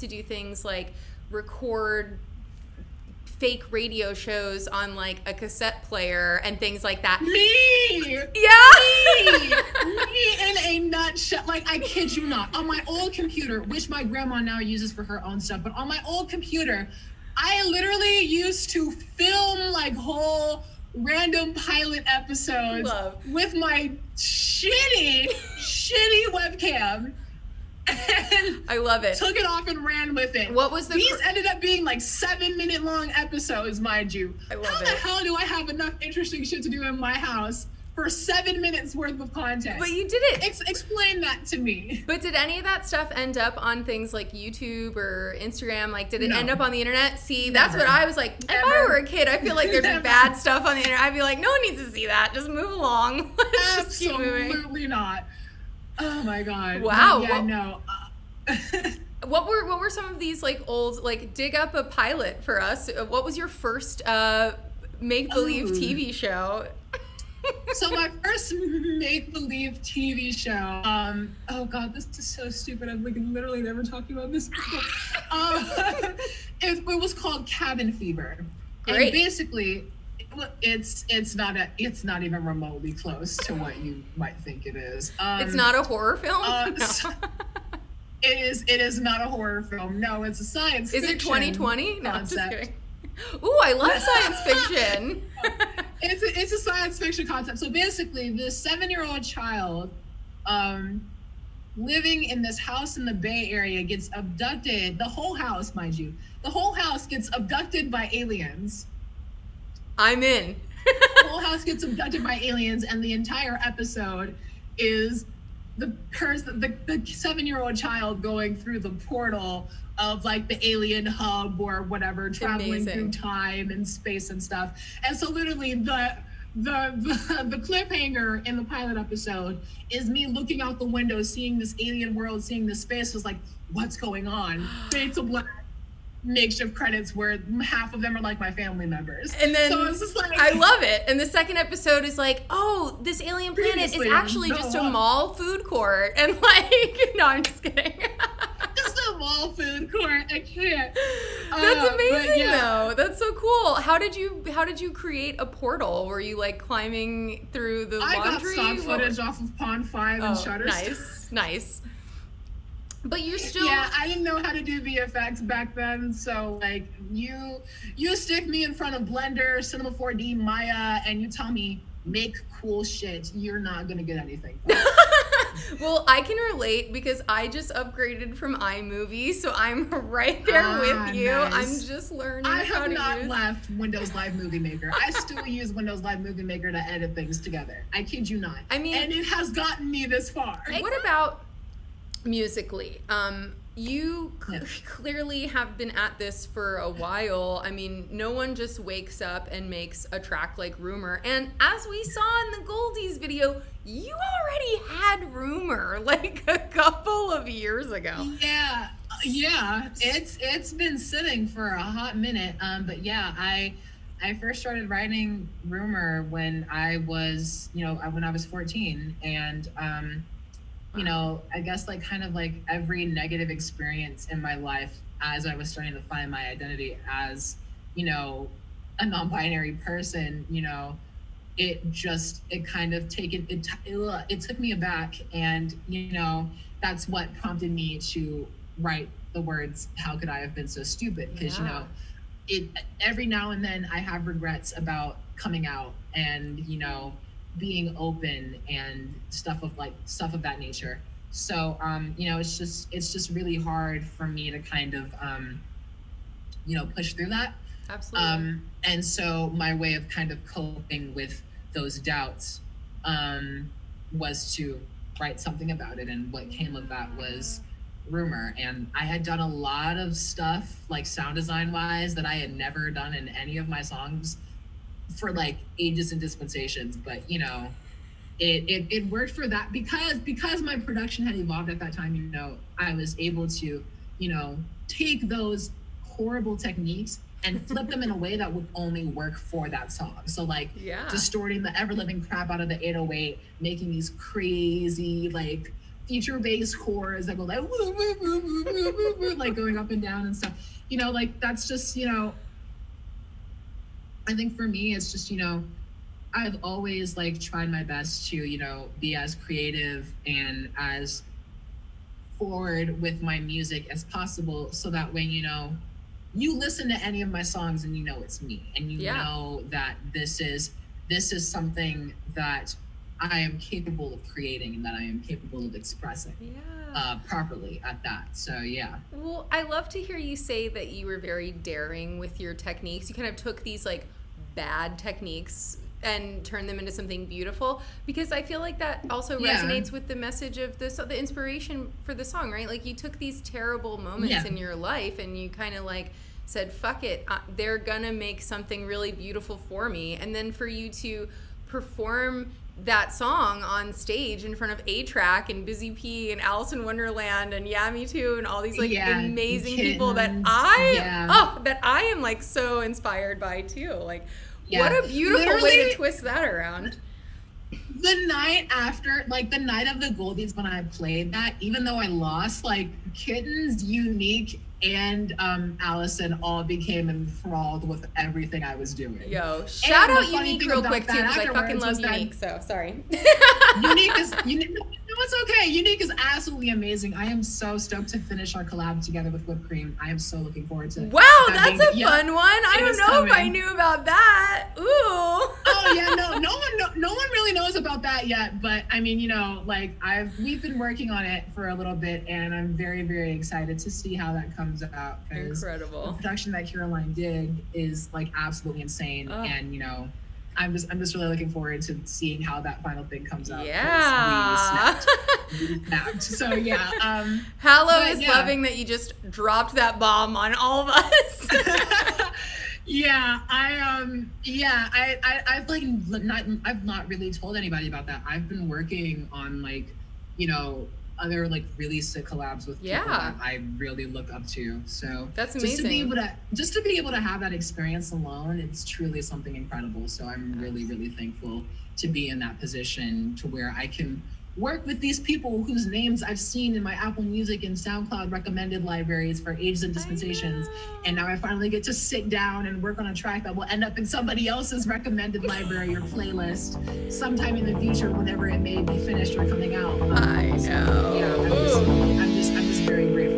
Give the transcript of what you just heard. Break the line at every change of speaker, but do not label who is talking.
to do things like record fake radio shows on like a cassette player and things like that.
Me!
Yeah!
Me in a nutshell. Like, I kid you not. On my old computer, which my grandma now uses for her own stuff, but on my old computer, I literally used to film like whole random pilot episodes with my shitty webcam. And
I love it.
Took it off and ran with it.
What was the
These ended up being like 7-minute long episodes, mind you.
I love
How
it.
the hell do I have enough interesting shit to do in my house for 7 minutes worth of content?
But you did it.
Explain that to me.
But did any of that stuff end up on things like YouTube or Instagram? Like, did it end up on the internet? See, that's what I was like. If I were a kid, I feel like there'd be bad stuff on the internet. I'd be like, no one needs to see that. Just move along. Let's just keep moving.
Absolutely not. Oh my god.
Wow.
Yeah, no.
What were some of these like old, like, dig up a pilot for us? What was your first make-believe TV show?
So my first make-believe TV show, oh god, this is so stupid. I've like literally never talked about this before. It was called Cabin Fever.
Great.
And basically, it's not even remotely close to what you might think it is.
It's not a horror film? No.
It is not a horror film. No, it's a science fiction.
Is it 2020? No, I'm just
concept.
kidding. Ooh, I love science fiction.
It's a science fiction concept. So basically, this 7-year-old child living in this house in the Bay Area gets abducted. The whole house, mind you, the whole house gets abducted by aliens.
I'm in.
The whole house gets abducted by aliens, and the entire episode is the 7-year-old child going through the portal of like the alien hub or whatever, traveling through time and space and stuff. And so literally the cliffhanger in the pilot episode is me looking out the window, seeing this alien world, seeing this space, was like, what's going on? Fade to black. Makeshift credits where half of them are like my family members.
And then
so it's just like,
I love it. And the second episode is like, oh, this alien planet is actually just a mall food court. And like, no, I'm just kidding.
Just a mall food court. I can't.
That's amazing though. That's so cool. How did you create a portal? Were you like climbing through the laundry?
I got stock footage off of Pond 5 and Shutterstock.
Nice. But you're still...
Yeah, I didn't know how to do VFX back then, so like you stick me in front of Blender, Cinema 4D, Maya, and you tell me make cool shit, you're not gonna get anything.
Well, I can relate because I just upgraded from iMovie, so I'm right there with you.
Nice.
I'm just learning how to use...
I have not left Windows Live Movie Maker. I still use Windows Live Movie Maker to edit things together. I kid you not.
I mean...
And it has gotten me this far.
What about... musically, you clearly have been at this for a while. I mean, no one just wakes up and makes a track like Rumor. And as we saw in the Goldies video, you already had Rumor like a couple of years ago.
Yeah, it's been sitting for a hot minute. But yeah, I first started writing Rumor when I was 14, and I guess like kind of like every negative experience in my life as I was starting to find my identity as, a non-binary person, it took me aback. And, that's what prompted me to write the words, how could I have been so stupid? Because, every now and then I have regrets about coming out and, being open and stuff of that nature. So it's just really hard for me to kind of push through that.
Absolutely.
And so my way of kind of coping with those doubts was to write something about it, and what came of that was Rumor. And I had done a lot of stuff like sound design wise that I had never done in any of my songs for like ages and dispensations, but it worked for that because my production had evolved at that time. I was able to take those horrible techniques and flip them in a way that would only work for that song. So distorting the ever living crap out of the 808, making these crazy like feature bass chords that go like, woo, woo, woo, woo, woo, woo, woo, like going up and down and stuff. You know, like that's just, you know, I think for me, it's just, you know, I've always like tried my best to, you know, be as creative and as forward with my music as possible, so that when, you know, you listen to any of my songs and you know it's me, and you know that this is something that I am capable of creating and that I am capable of expressing properly at that. So yeah.
Well, I love to hear you say that you were very daring with your techniques. You kind of took these like bad techniques and turn them into something beautiful, because I feel like that also resonates with the message of the inspiration for the song, right? Like you took these terrible moments in your life and you kind of like said, fuck it, they're gonna make something really beautiful for me. And then for you to perform that song on stage in front of A-Track and Busy P and Alice in Wonderland and Yeah Me Too and all these like amazing people that I am like so inspired by too. Like what a beautiful way to twist that around.
The night after, like the night of the Goldies, when I played that, even though I lost, like Kittens, Unique, and Allison all became enthralled with everything I was doing.
Yo, shout out Unique real quick too, because I fucking love Unique, so sorry.
Unique is, no, it's okay. Unique is absolutely amazing. I am so stoked to finish our collab together with Whipped Cream. I am so looking forward to
Wow, that's a fun one. I don't know if I knew about that. Ooh.
Oh yeah, no one really knows about that yet, but I mean, you know, like we've been working on it for a little bit, and I'm very, very excited to see how that comes out.
Incredible.
The production that Caroline did is like absolutely insane, and you know, I'm just really looking forward to seeing how that final thing comes out.
Yeah.
We snapped. So yeah.
Hallow is loving that you just dropped that bomb on all of us.
I've not really told anybody about that. I've been working on like, you know, other like really sick collabs with people that I really look up to. So
that's amazing.
Just to be able to have that experience alone, it's truly something incredible. So I'm really, really thankful to be in that position to where I can work with these people whose names I've seen in my Apple Music and SoundCloud recommended libraries for ages and dispensations. And now I finally get to sit down and work on a track that will end up in somebody else's recommended library or playlist sometime in the future, whenever it may be finished or coming out.
I know.
Yeah, I'm just very grateful